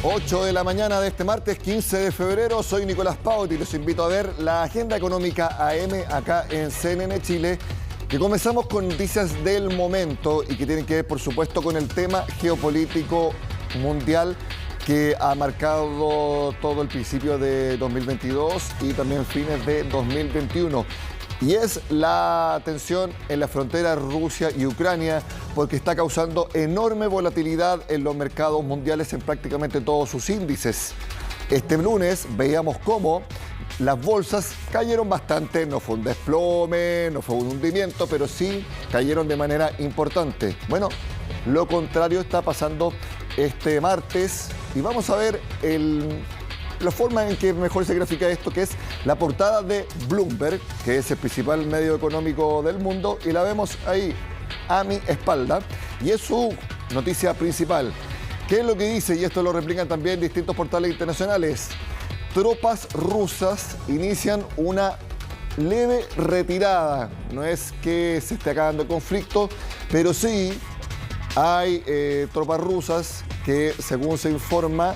8 de la mañana de este martes 15 de febrero, soy Nicolás Paut y los invito a ver la agenda económica AM acá en CNN Chile, que comenzamos con noticias del momento y que tienen que ver, por supuesto, con el tema geopolítico mundial que ha marcado todo el principio de 2022 y también fines de 2021. Y es la tensión en la frontera Rusia y Ucrania, porque está causando enorme volatilidad en los mercados mundiales en prácticamente todos sus índices. Este lunes veíamos cómo las bolsas cayeron bastante, no fue un desplome, no fue un hundimiento, pero sí cayeron de manera importante. Bueno, lo contrario está pasando este martes y vamos a ver la forma en que mejor se grafica esto, que es la portada de Bloomberg, que es el principal medio económico del mundo, y la vemos ahí a mi espalda, y es su noticia principal. ¿Qué es lo que dice? Y esto lo replican también distintos portales internacionales. Tropas rusas inician una leve retirada. No es que se esté acabando el conflicto, pero sí hay tropas rusas que, según se informa,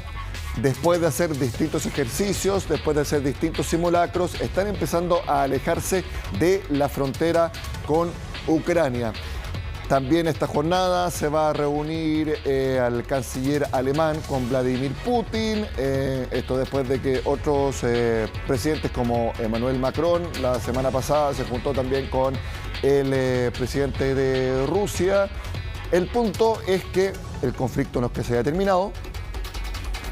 después de hacer distintos ejercicios, después de hacer distintos simulacros, están empezando a alejarse de la frontera con Ucrania. También esta jornada se va a reunir al canciller alemán con Vladimir Putin. Esto después de que otros presidentes como Emmanuel Macron la semana pasada se juntó también con el presidente de Rusia. El punto es que el conflicto no es que se haya terminado,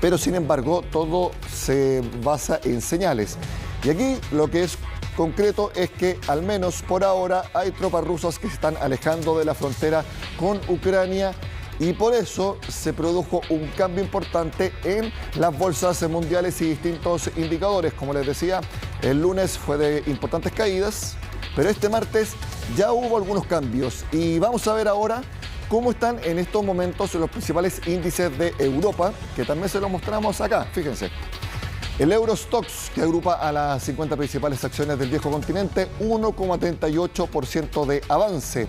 pero sin embargo todo se basa en señales. Y aquí lo que es concreto es que al menos por ahora hay tropas rusas que se están alejando de la frontera con Ucrania y por eso se produjo un cambio importante en las bolsas mundiales y distintos indicadores. Como les decía, el lunes fue de importantes caídas, pero este martes ya hubo algunos cambios y vamos a ver ahora cómo están en estos momentos los principales índices de Europa, que también se los mostramos acá, fíjense. El Eurostoxx, que agrupa a las 50 principales acciones del viejo continente, 1,38% de avance.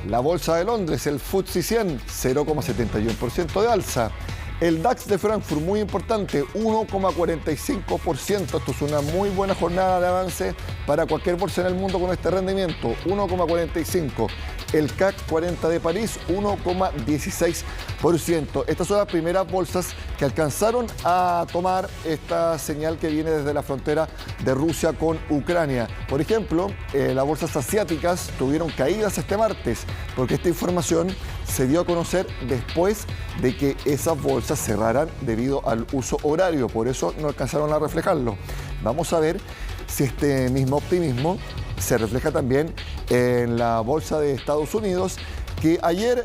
La Bolsa de Londres, el FTSE 100, 0,71% de alza. El DAX de Frankfurt, muy importante, 1,45%. Esto es una muy buena jornada de avance para cualquier bolsa en el mundo con este rendimiento, 1,45%. El CAC 40 de París, 1,16%. Estas son las primeras bolsas que alcanzaron a tomar esta señal que viene desde la frontera de Rusia con Ucrania. Por ejemplo, las bolsas asiáticas tuvieron caídas este martes, porque esta información se dio a conocer después de que esas bolsas cerraran debido al uso horario. Por eso no alcanzaron a reflejarlo. Vamos a ver si este mismo optimismo se refleja también en la bolsa de Estados Unidos, que ayer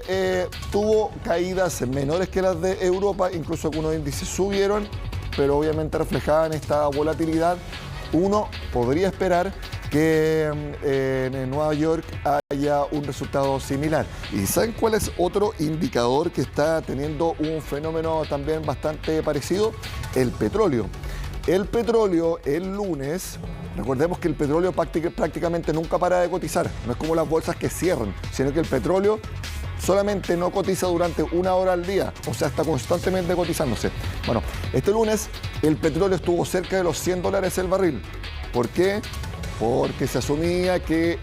tuvo caídas menores que las de Europa, incluso algunos índices subieron, pero obviamente reflejaban esta volatilidad. Uno podría esperar que en Nueva York haya un resultado similar. ¿Y saben cuál es otro indicador que está teniendo un fenómeno también bastante parecido? El petróleo. El petróleo el lunes, recordemos que el petróleo prácticamente nunca para de cotizar, no es como las bolsas que cierran, sino que el petróleo solamente no cotiza durante una hora al día, o sea, está constantemente cotizándose. Bueno, este lunes el petróleo estuvo cerca de los $100 el barril. ¿Por qué? Porque se asumía que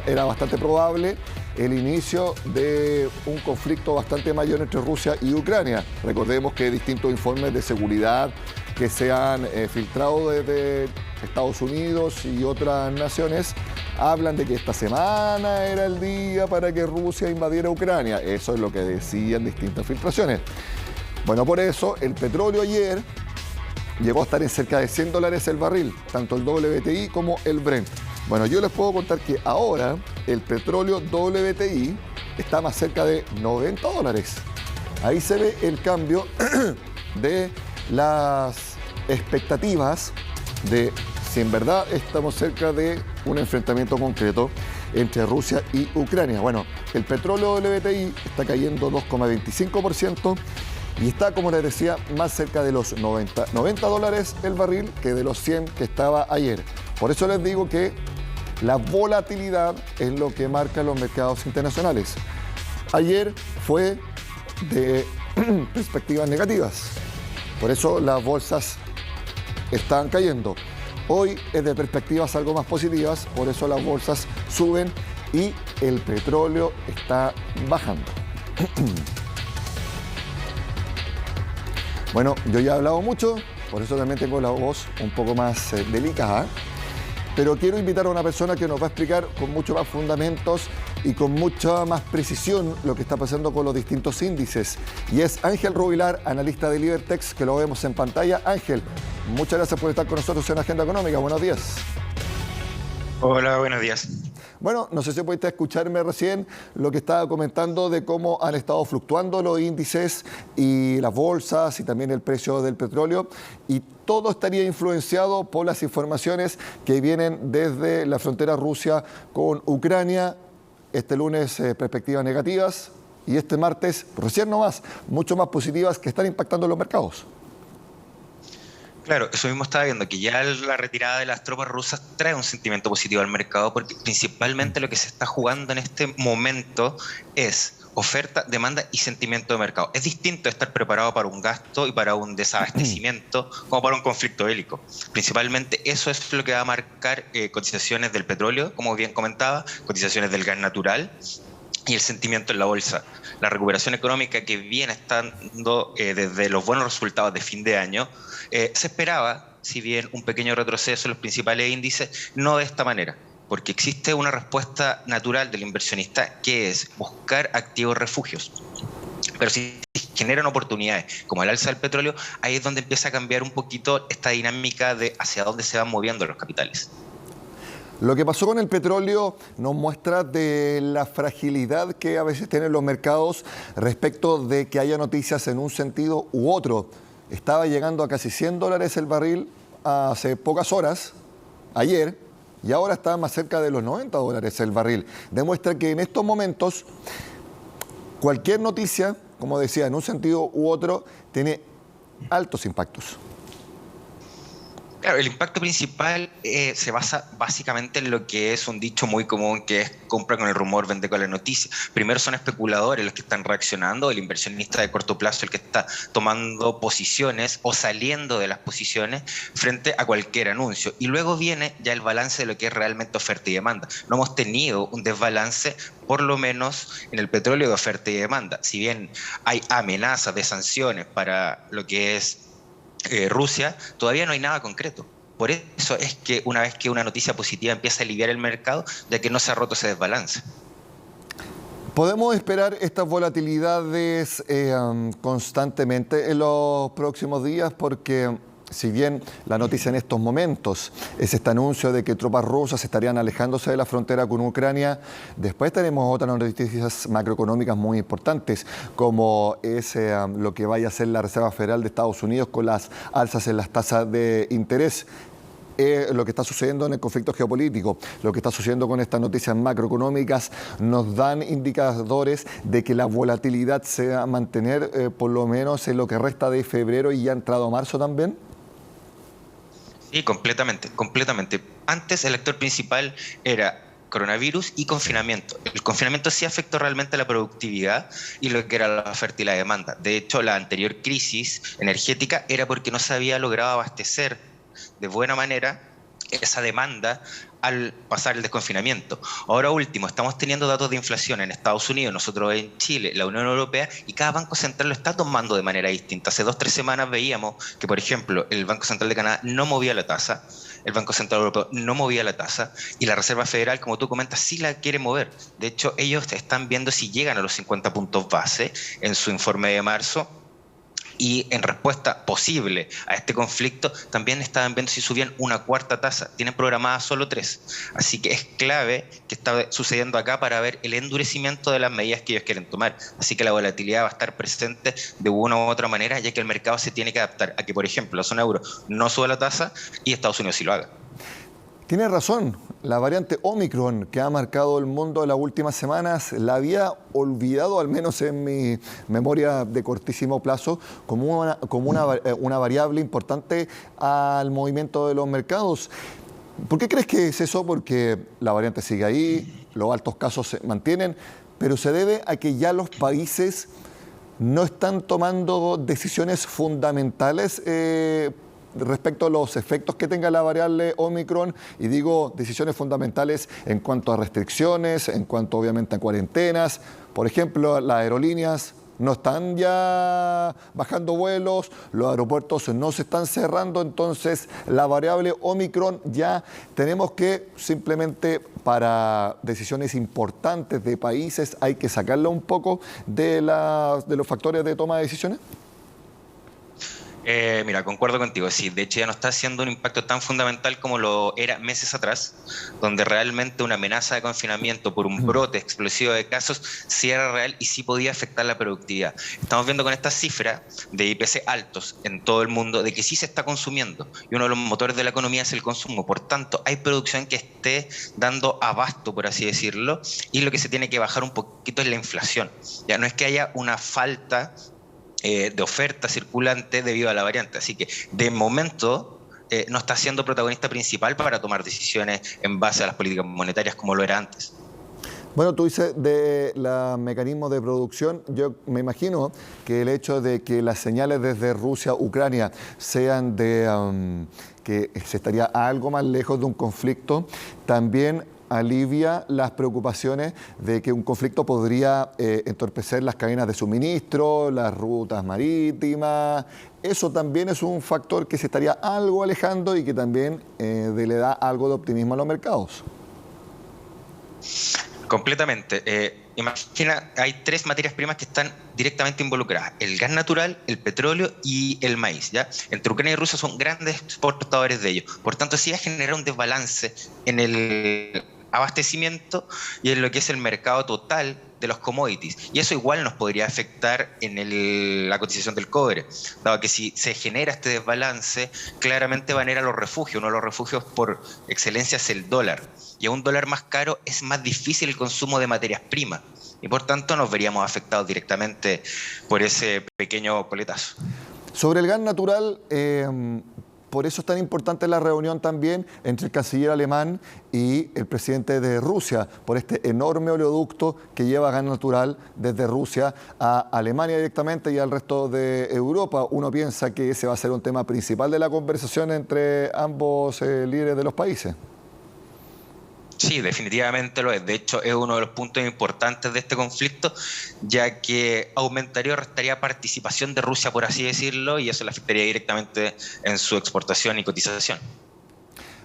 era bastante probable el inicio de un conflicto bastante mayor entre Rusia y Ucrania. Recordemos que distintos informes de seguridad que se han filtrado desde Estados Unidos y otras naciones hablan de que esta semana era el día para que Rusia invadiera Ucrania. Eso es lo que decían distintas filtraciones. Bueno, por eso el petróleo ayer llegó a estar en cerca de $100 el barril, tanto el WTI como el Brent. Bueno, yo les puedo contar que ahora el petróleo WTI está más cerca de $90. Ahí se ve el cambio de las expectativas de si en verdad estamos cerca de un enfrentamiento concreto entre Rusia y Ucrania. Bueno, el petróleo WTI está cayendo 2,25% y está, como les decía, más cerca de los $90 el barril que de los 100 que estaba ayer. Por eso les digo que la volatilidad es lo que marca los mercados internacionales. Ayer fue de perspectivas negativas. Por eso las bolsas están cayendo. Hoy es de perspectivas algo más positivas, por eso las bolsas suben y el petróleo está bajando. Bueno, yo ya he hablado mucho, por eso también tengo la voz un poco más delicada, pero quiero invitar a una persona que nos va a explicar con mucho más fundamentos y con mucha más precisión lo que está pasando con los distintos índices. Y es Ángel Rubilar, analista de Libertex, que lo vemos en pantalla. Ángel, muchas gracias por estar con nosotros en Agenda Económica. Buenos días. Hola, buenos días. Bueno, no sé si pudiste escucharme recién lo que estaba comentando de cómo han estado fluctuando los índices y las bolsas y también el precio del petróleo, y todo estaría influenciado por las informaciones que vienen desde la frontera Rusia con Ucrania. Este lunes perspectivas negativas y este martes recién nomás mucho más positivas que están impactando los mercados. Claro, eso mismo estaba viendo, que ya la retirada de las tropas rusas trae un sentimiento positivo al mercado, porque principalmente lo que se está jugando en este momento es oferta, demanda y sentimiento de mercado. Es distinto estar preparado para un gasto y para un desabastecimiento como para un conflicto bélico. Principalmente eso es lo que va a marcar cotizaciones del petróleo, como bien comentaba, cotizaciones del gas natural y el sentimiento en la bolsa. La recuperación económica que viene estando desde los buenos resultados de fin de año, se esperaba, si bien un pequeño retroceso en los principales índices, no de esta manera, porque existe una respuesta natural del inversionista que es buscar activos refugios. Pero si generan oportunidades como el alza del petróleo, ahí es donde empieza a cambiar un poquito esta dinámica de hacia dónde se van moviendo los capitales. Lo que pasó con el petróleo nos muestra de la fragilidad que a veces tienen los mercados respecto de que haya noticias en un sentido u otro. Estaba llegando a casi $100 el barril hace pocas horas, ayer, y ahora está más cerca de los $90 el barril. Demuestra que en estos momentos cualquier noticia, como decía, en un sentido u otro, tiene altos impactos. Claro, el impacto principal se basa básicamente en lo que es un dicho muy común, que es compra con el rumor, vende con la noticia. Primero son especuladores los que están reaccionando, el inversionista de corto plazo el que está tomando posiciones o saliendo de las posiciones frente a cualquier anuncio. Y luego viene ya el balance de lo que es realmente oferta y demanda. No hemos tenido un desbalance, por lo menos en el petróleo, de oferta y demanda. Si bien hay amenazas de sanciones para lo que es Rusia, todavía no hay nada concreto. Por eso es que una vez que una noticia positiva empieza a aliviar el mercado, ya que no se ha roto ese desbalance. ¿Podemos esperar estas volatilidades constantemente en los próximos días? Porque si bien la noticia en estos momentos es este anuncio de que tropas rusas estarían alejándose de la frontera con Ucrania, después tenemos otras noticias macroeconómicas muy importantes, como es lo que vaya a hacer la Reserva Federal de Estados Unidos con las alzas en las tasas de interés. Lo que está sucediendo en el conflicto geopolítico, lo que está sucediendo con estas noticias macroeconómicas, nos dan indicadores de que la volatilidad se va a mantener por lo menos en lo que resta de febrero y ya ha entrado marzo también. Sí, completamente. Antes el actor principal era coronavirus y confinamiento. El confinamiento sí afectó realmente a la productividad y lo que era la oferta y la demanda. De hecho, la anterior crisis energética era porque no se había logrado abastecer de buena manera esa demanda al pasar el desconfinamiento. Ahora último, estamos teniendo datos de inflación en Estados Unidos, nosotros en Chile, la Unión Europea, y cada banco central lo está tomando de manera distinta. Hace 2 o 3 semanas veíamos que, por ejemplo, el Banco Central de Canadá no movía la tasa, el Banco Central Europeo no movía la tasa, y la Reserva Federal, como tú comentas, sí la quiere mover. De hecho, ellos están viendo si llegan a los 50 puntos base en su informe de marzo. Y en respuesta posible a este conflicto, también estaban viendo si subían una cuarta tasa. Tienen programadas solo 3. Así que es clave que está sucediendo acá para ver el endurecimiento de las medidas que ellos quieren tomar. Así que la volatilidad va a estar presente de una u otra manera, ya que el mercado se tiene que adaptar a que, por ejemplo, la zona euro no suba la tasa y Estados Unidos sí lo haga. Tiene razón, la variante Omicron que ha marcado el mundo en las últimas semanas la había olvidado, al menos en mi memoria de cortísimo plazo, como una variable importante al movimiento de los mercados. ¿Por qué crees que es eso? Porque la variante sigue ahí, los altos casos se mantienen, pero se debe a que ya los países no están tomando decisiones fundamentales respecto a los efectos que tenga la variable Omicron, y digo decisiones fundamentales en cuanto a restricciones, en cuanto obviamente a cuarentenas. Por ejemplo, las aerolíneas no están ya bajando vuelos, los aeropuertos no se están cerrando, entonces la variable Omicron ya tenemos que simplemente para decisiones importantes de países hay que sacarla un poco de los factores de toma de decisiones. Mira, concuerdo contigo, sí, de hecho ya no está haciendo un impacto tan fundamental como lo era meses atrás, donde realmente una amenaza de confinamiento por un brote explosivo de casos sí era real y sí podía afectar la productividad. Estamos viendo con estas cifras de IPC altos en todo el mundo de que sí se está consumiendo, y uno de los motores de la economía es el consumo, por tanto hay producción que esté dando abasto, por así decirlo, y lo que se tiene que bajar un poquito es la inflación. Ya no es que haya una falta de oferta circulante debido a la variante. Así que, de momento, no está siendo protagonista principal para tomar decisiones en base a las políticas monetarias como lo era antes. Bueno, tú dices de los mecanismos de producción. Yo me imagino que el hecho de que las señales desde Rusia, Ucrania, sean de que se estaría algo más lejos de un conflicto, también alivia las preocupaciones de que un conflicto podría entorpecer las cadenas de suministro, las rutas marítimas. Eso también es un factor que se estaría algo alejando y que también le da algo de optimismo a los mercados. Completamente. Imagina, hay 3 materias primas que están directamente involucradas: el gas natural, el petróleo y el maíz, ¿ya? Entre Ucrania y Rusia son grandes exportadores de ellos. Por tanto, sí va a generar un desbalance en el abastecimiento y en lo que es el mercado total de los commodities. Y eso igual nos podría afectar en la cotización del cobre, dado que si se genera este desbalance, claramente van a ir a los refugios. Uno de los refugios por excelencia es el dólar. Y a un dólar más caro es más difícil el consumo de materias primas. Y por tanto nos veríamos afectados directamente por ese pequeño coletazo. Sobre el gas natural, por eso es tan importante la reunión también entre el canciller alemán y el presidente de Rusia, por este enorme oleoducto que lleva gas natural desde Rusia a Alemania directamente y al resto de Europa. Uno piensa que ese va a ser un tema principal de la conversación entre ambos líderes de los países. Sí, definitivamente lo es. De hecho, es uno de los puntos importantes de este conflicto, ya que aumentaría o restaría participación de Rusia, por así decirlo, y eso le afectaría directamente en su exportación y cotización.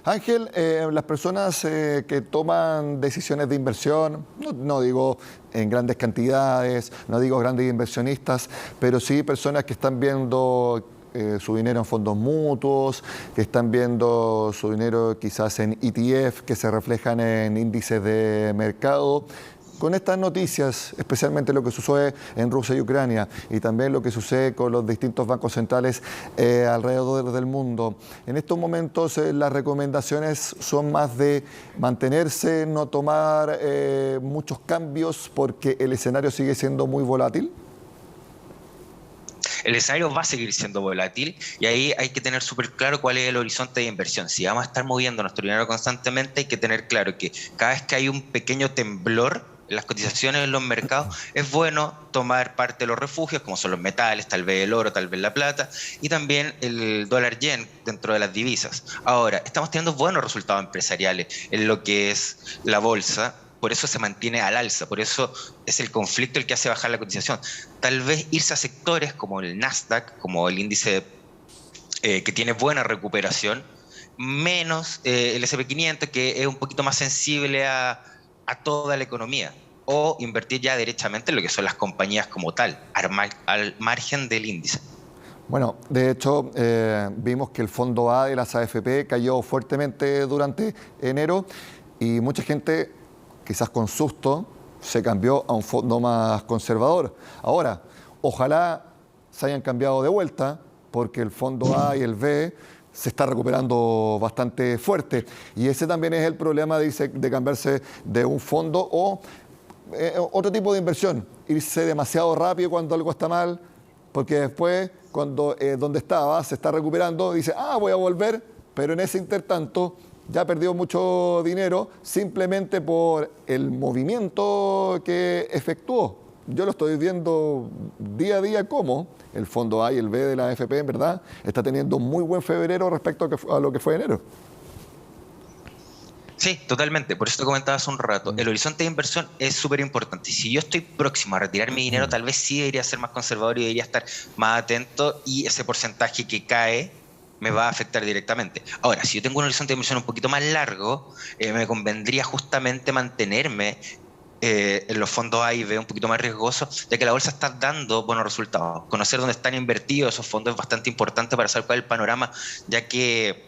Ángel, las personas que toman decisiones de inversión, no digo en grandes cantidades, no digo grandes inversionistas, pero sí personas que están viendo su dinero en fondos mutuos, que están viendo su dinero quizás en ETF, que se reflejan en índices de mercado. Con estas noticias, especialmente lo que sucede en Rusia y Ucrania y también lo que sucede con los distintos bancos centrales alrededor del mundo, en estos momentos las recomendaciones son más de mantenerse, no tomar muchos cambios porque el escenario sigue siendo muy volátil. El escenario va a seguir siendo volátil y ahí hay que tener súper claro cuál es el horizonte de inversión. Si vamos a estar moviendo nuestro dinero constantemente, hay que tener claro que cada vez que hay un pequeño temblor en las cotizaciones en los mercados, es bueno tomar parte de los refugios, como son los metales, tal vez el oro, tal vez la plata, y también el dólar yen dentro de las divisas. Ahora, estamos teniendo buenos resultados empresariales en lo que es la bolsa. Por eso se mantiene al alza, por eso es el conflicto el que hace bajar la cotización. Tal vez irse a sectores como el Nasdaq, como el índice que tiene buena recuperación, menos el S&P 500, que es un poquito más sensible a toda la economía, o invertir ya derechamente en lo que son las compañías como tal, al margen del índice. Bueno, de hecho, vimos que el fondo A de las AFP cayó fuertemente durante enero y mucha gente, quizás con susto, se cambió a un fondo más conservador. Ahora, ojalá se hayan cambiado de vuelta, porque el fondo A y el B se está recuperando bastante fuerte. Y ese también es el problema, dice, de cambiarse de un fondo o otro tipo de inversión. Irse demasiado rápido cuando algo está mal, porque después, cuando donde estaba se está recuperando, dice, voy a volver, pero en ese intertanto ya perdió mucho dinero simplemente por el movimiento que efectuó. yo lo estoy viendo día a día como el fondo A y el B de la AFP, en verdad, está teniendo muy buen febrero respecto a lo que fue enero. Sí, totalmente. Por eso te comentaba hace un rato. El horizonte de inversión es súper importante. Y si yo estoy próximo a retirar mi dinero, tal vez sí debería ser más conservador y debería estar más atento, y ese porcentaje que cae me va a afectar directamente. Ahora, si yo tengo un horizonte de inversión un poquito más largo, me convendría justamente mantenerme en los fondos A y B un poquito más riesgosos, ya que la bolsa está dando buenos resultados. Conocer dónde están invertidos esos fondos es bastante importante para saber cuál es el panorama, ya que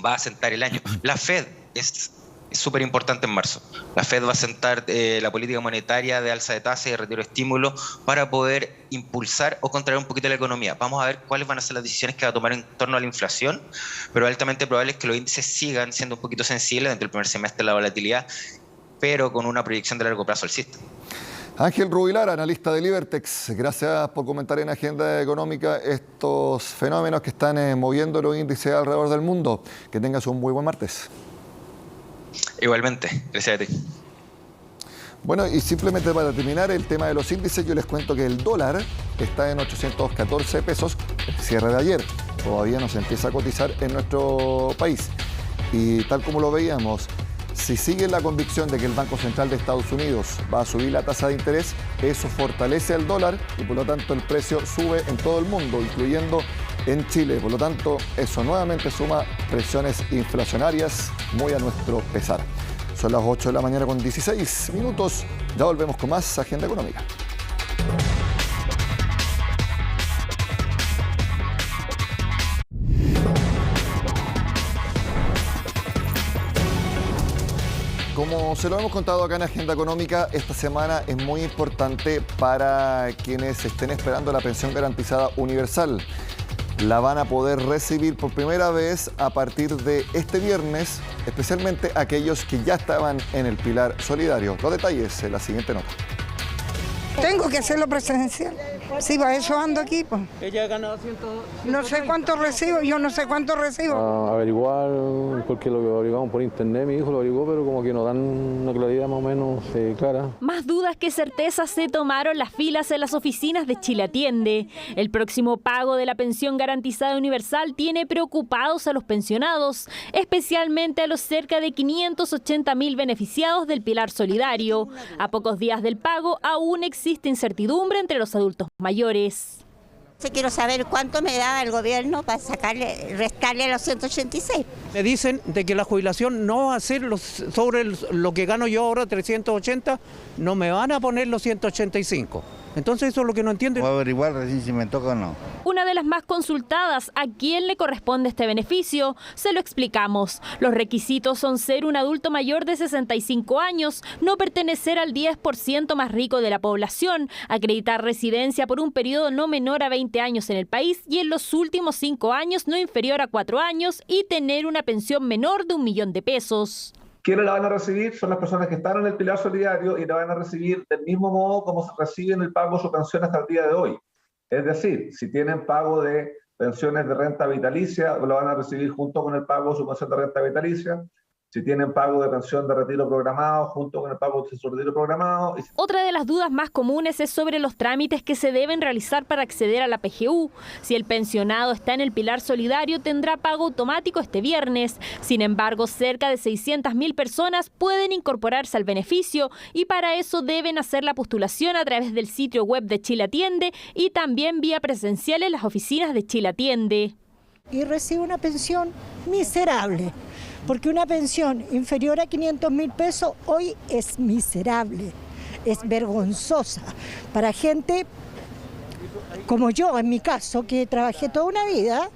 va a sentar el año. La Fed es súper importante en marzo. La Fed va a sentar la política monetaria de alza de tasa y de retiro de estímulo para poder impulsar o contraer un poquito la economía. Vamos a ver cuáles van a ser las decisiones que va a tomar en torno a la inflación, pero altamente probable es que los índices sigan siendo un poquito sensibles dentro del primer semestre de la volatilidad, pero con una proyección de largo plazo alcista. Ángel Rubilar, analista de Libertex, gracias por comentar en Agenda Económica estos fenómenos que están moviendo los índices alrededor del mundo. Que tengas un muy buen martes. Igualmente, gracias a ti. Bueno, y simplemente para terminar el tema de los índices, yo les cuento que el dólar está en 814 pesos, el cierre de ayer. Todavía no se empieza a cotizar en nuestro país. Y tal como lo veíamos, si sigue la convicción de que el Banco Central de Estados Unidos va a subir la tasa de interés, eso fortalece al dólar y por lo tanto el precio sube en todo el mundo, incluyendo en Chile. Por lo tanto, eso nuevamente suma presiones inflacionarias muy a nuestro pesar. Son las 8 de la mañana con 16 minutos. Ya volvemos con más Agenda Económica. Como se lo hemos contado acá en Agenda Económica, esta semana es muy importante para quienes estén esperando la pensión garantizada universal. La van a poder recibir por primera vez a partir de este viernes, especialmente aquellos que ya estaban en el Pilar Solidario. Los detalles en la siguiente nota. Tengo que hacerlo presencial. Sí, para eso ando aquí, pues. Ella ha ganado 100. No sé cuánto recibo, yo no sé cuánto recibo. Averiguar, porque lo averiguamos por internet, mi hijo lo averiguó, pero como que nos dan una claridad más o menos clara. Más dudas que certezas se tomaron las filas en las oficinas de Chile Atiende. El próximo pago de la pensión garantizada universal tiene preocupados a los pensionados, especialmente a los cerca de 580.000 beneficiados del Pilar Solidario. A pocos días del pago aún existe incertidumbre entre los adultos mayores. Quiero saber cuánto me da el gobierno para restarle a los 186. Me dicen de que la jubilación no va a ser sobre lo que gano yo ahora, 380, no me van a poner los 185. Entonces eso es lo que no entienden. Voy a averiguar recién si me toca o no. Una de las más consultadas, ¿a quién le corresponde este beneficio? Se lo explicamos. Los requisitos son ser un adulto mayor de 65 años, no pertenecer al 10% más rico de la población, acreditar residencia por un periodo no menor a 20 años en el país y en los últimos 5 años no inferior a 4 años y tener una pensión menor de 1 millón de pesos. ¿Quiénes la van a recibir? Son las personas que están en el Pilar Solidario y la van a recibir del mismo modo como se reciben el pago de su pensión hasta el día de hoy. Es decir, si tienen pago de pensiones de renta vitalicia, lo van a recibir junto con el pago de su pensión de renta vitalicia. Si tienen pago de pensión de retiro programado, junto con el pago de su retiro programado. Otra de las dudas más comunes es sobre los trámites que se deben realizar para acceder a la PGU. Si el pensionado está en el Pilar Solidario, tendrá pago automático este viernes. Sin embargo, cerca de 600.000 personas pueden incorporarse al beneficio y para eso deben hacer la postulación a través del sitio web de Chile Atiende y también vía presencial en las oficinas de Chile Atiende. Y recibe una pensión miserable. Porque una pensión inferior a 500.000 pesos hoy es miserable, es vergonzosa para gente como yo, en mi caso, que trabajé toda una vida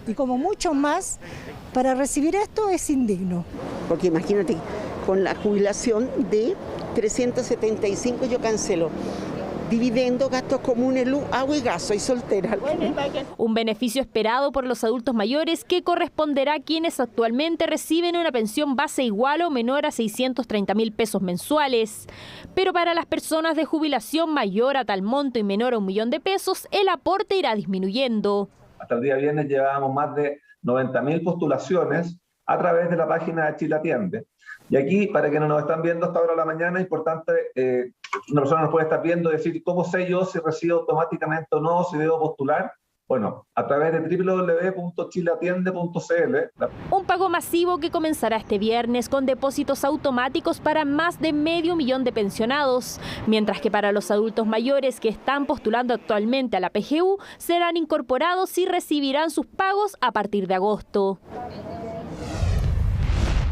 y como muchos más, para recibir esto es indigno. Porque imagínate, con la jubilación de 375 yo cancelo. Dividendo, gastos comunes, luz, agua y gas, soy soltera. Un beneficio esperado por los adultos mayores que corresponderá a quienes actualmente reciben una pensión base igual o menor a 630.000 pesos mensuales. Pero para las personas de jubilación mayor a tal monto y menor a 1 millón de pesos, el aporte irá disminuyendo. Hasta el día viernes llevábamos más de 90.000 postulaciones a través de la página de Chile Atiende. Y aquí, para quienes nos están viendo hasta ahora de la mañana, es importante una persona nos puede estar viendo y decir, ¿cómo sé yo si recibo automáticamente o no, si debo postular? Bueno, a través de www.chileatiende.cl. Un pago masivo que comenzará este viernes con depósitos automáticos para más de 500.000 de pensionados, mientras que para los adultos mayores que están postulando actualmente a la PGU serán incorporados y recibirán sus pagos a partir de agosto.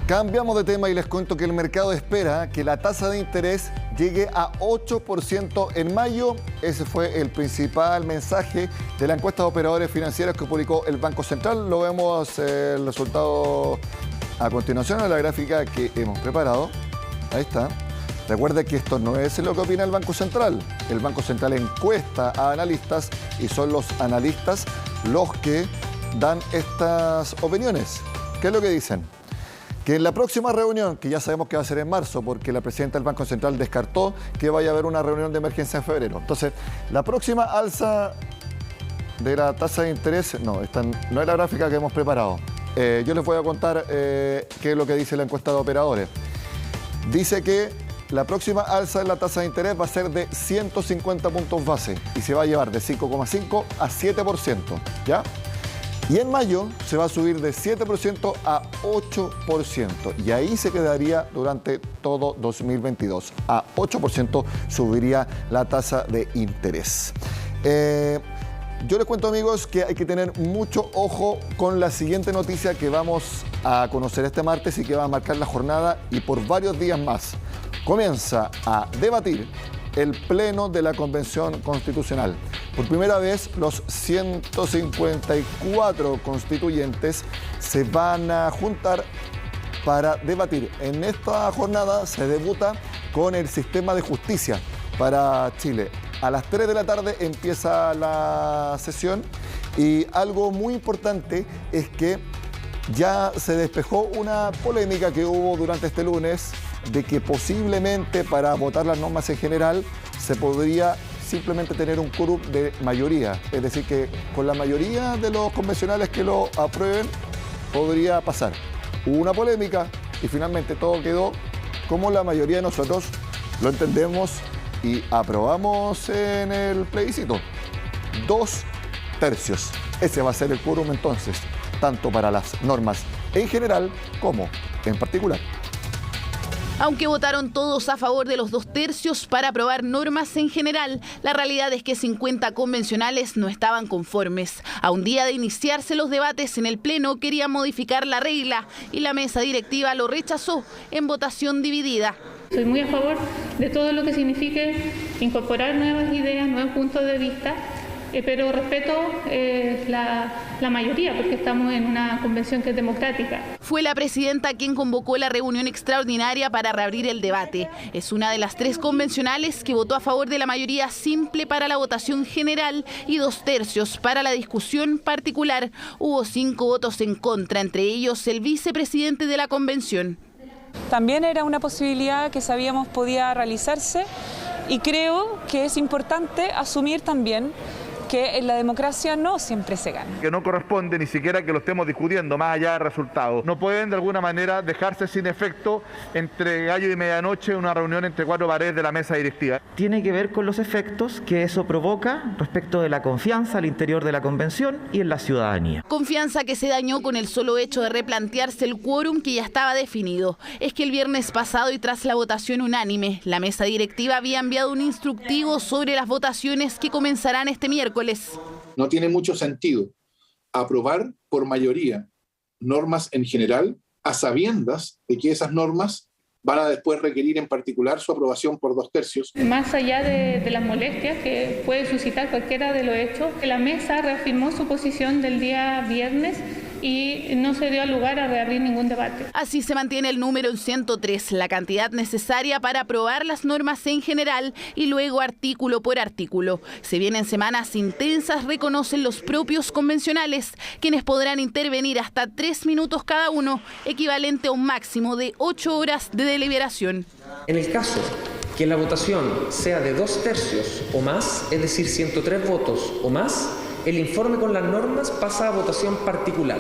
Cambiamos de tema y les cuento que el mercado espera que la tasa de interés llegue a 8% en mayo. Ese fue el principal mensaje de la encuesta de operadores financieros que publicó el Banco Central. Lo vemos el resultado a continuación en la gráfica que hemos preparado. Ahí está. Recuerda que esto no es lo que opina el Banco Central. El Banco Central encuesta a analistas y son los analistas los que dan estas opiniones. ¿Qué es lo que dicen? Que en la próxima reunión, que ya sabemos que va a ser en marzo, porque la presidenta del Banco Central descartó que vaya a haber una reunión de emergencia en febrero. Entonces, la próxima alza de la tasa de interés, no, esta no es la gráfica que hemos preparado. Yo les voy a contar qué es lo que dice la encuesta de operadores. Dice que la próxima alza de la tasa de interés va a ser de 150 puntos base y se va a llevar de 5,5 a 7%, ¿ya? Y en mayo se va a subir de 7% a 8%. Y ahí se quedaría durante todo 2022. A 8% subiría la tasa de interés. Yo les cuento, amigos, que hay que tener mucho ojo con la siguiente noticia que vamos a conocer este martes y que va a marcar la jornada y por varios días más. Comienza a debatir el Pleno de la Convención Constitucional. Por primera vez, los 154 constituyentes se van a juntar para debatir. En esta jornada se debuta con el sistema de justicia para Chile. A las 3 de la tarde empieza la sesión y algo muy importante es que ya se despejó una polémica que hubo durante este lunes de que posiblemente para votar las normas en general se podría simplemente tener un quórum de mayoría. Es decir, que con la mayoría de los convencionales que lo aprueben podría pasar. Hubo una polémica y finalmente todo quedó como la mayoría de nosotros lo entendemos y aprobamos en el plebiscito. 2/3. Ese va a ser el quórum entonces, tanto para las normas en general como en particular. Aunque votaron todos a favor de los 2/3 para aprobar normas en general, la realidad es que 50 convencionales no estaban conformes. A un día de iniciarse los debates en el Pleno querían modificar la regla y la mesa directiva lo rechazó en votación dividida. Soy muy a favor de todo lo que signifique incorporar nuevas ideas, nuevos puntos de vista, pero respeto la mayoría porque estamos en una convención que es democrática. Fue la presidenta quien convocó la reunión extraordinaria para reabrir el debate. Es una de las 3 convencionales que votó a favor de la mayoría simple para la votación general y 2/3 para la discusión particular. Hubo 5 votos en contra, entre ellos el vicepresidente de la convención. También era una posibilidad que sabíamos podía realizarse y creo que es importante asumir también que en la democracia no siempre se gana. Que no corresponde ni siquiera que lo estemos discutiendo, más allá del resultado. No pueden de alguna manera dejarse sin efecto entre gallo y medianoche una reunión entre 4 paredes de la mesa directiva. Tiene que ver con los efectos que eso provoca respecto de la confianza al interior de la convención y en la ciudadanía. Confianza que se dañó con el solo hecho de replantearse el quórum que ya estaba definido. Es que el viernes pasado y tras la votación unánime, la mesa directiva había enviado un instructivo sobre las votaciones que comenzarán este miércoles. No tiene mucho sentido aprobar por mayoría normas en general a sabiendas de que esas normas van a después requerir en particular su aprobación por 2/3. Más allá de las molestias que puede suscitar cualquiera de los hechos, la mesa reafirmó su posición del día viernes y no se dio lugar a reabrir ningún debate. Así se mantiene el número en 103, la cantidad necesaria para aprobar las normas en general y luego artículo por artículo. Se vienen semanas intensas, reconocen los propios convencionales, quienes podrán intervenir hasta 3 minutos cada uno, equivalente a un máximo de 8 horas de deliberación. En el caso que la votación sea de 2/3 o más, es decir, 103 votos o más, el informe con las normas pasa a votación particular,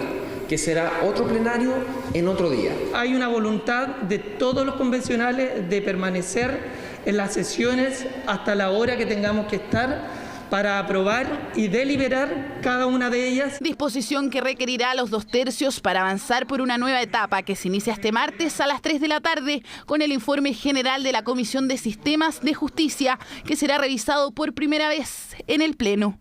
que será otro plenario en otro día. Hay una voluntad de todos los convencionales de permanecer en las sesiones hasta la hora que tengamos que estar para aprobar y deliberar cada una de ellas. Disposición que requerirá los 2/3 para avanzar por una nueva etapa que se inicia este martes a las 3 de la tarde con el informe general de la Comisión de Sistemas de Justicia, que será revisado por primera vez en el Pleno.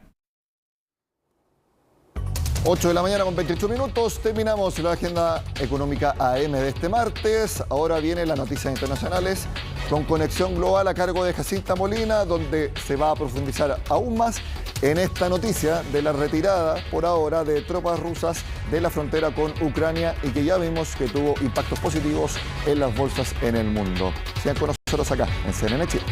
8 de la mañana con 28 minutos. Terminamos la agenda económica AM de este martes. Ahora vienen las noticias internacionales con Conexión Global a cargo de Jacinta Molina, donde se va a profundizar aún más en esta noticia de la retirada por ahora de tropas rusas de la frontera con Ucrania y que ya vimos que tuvo impactos positivos en las bolsas en el mundo. Sigan con nosotros acá en CNN Chile.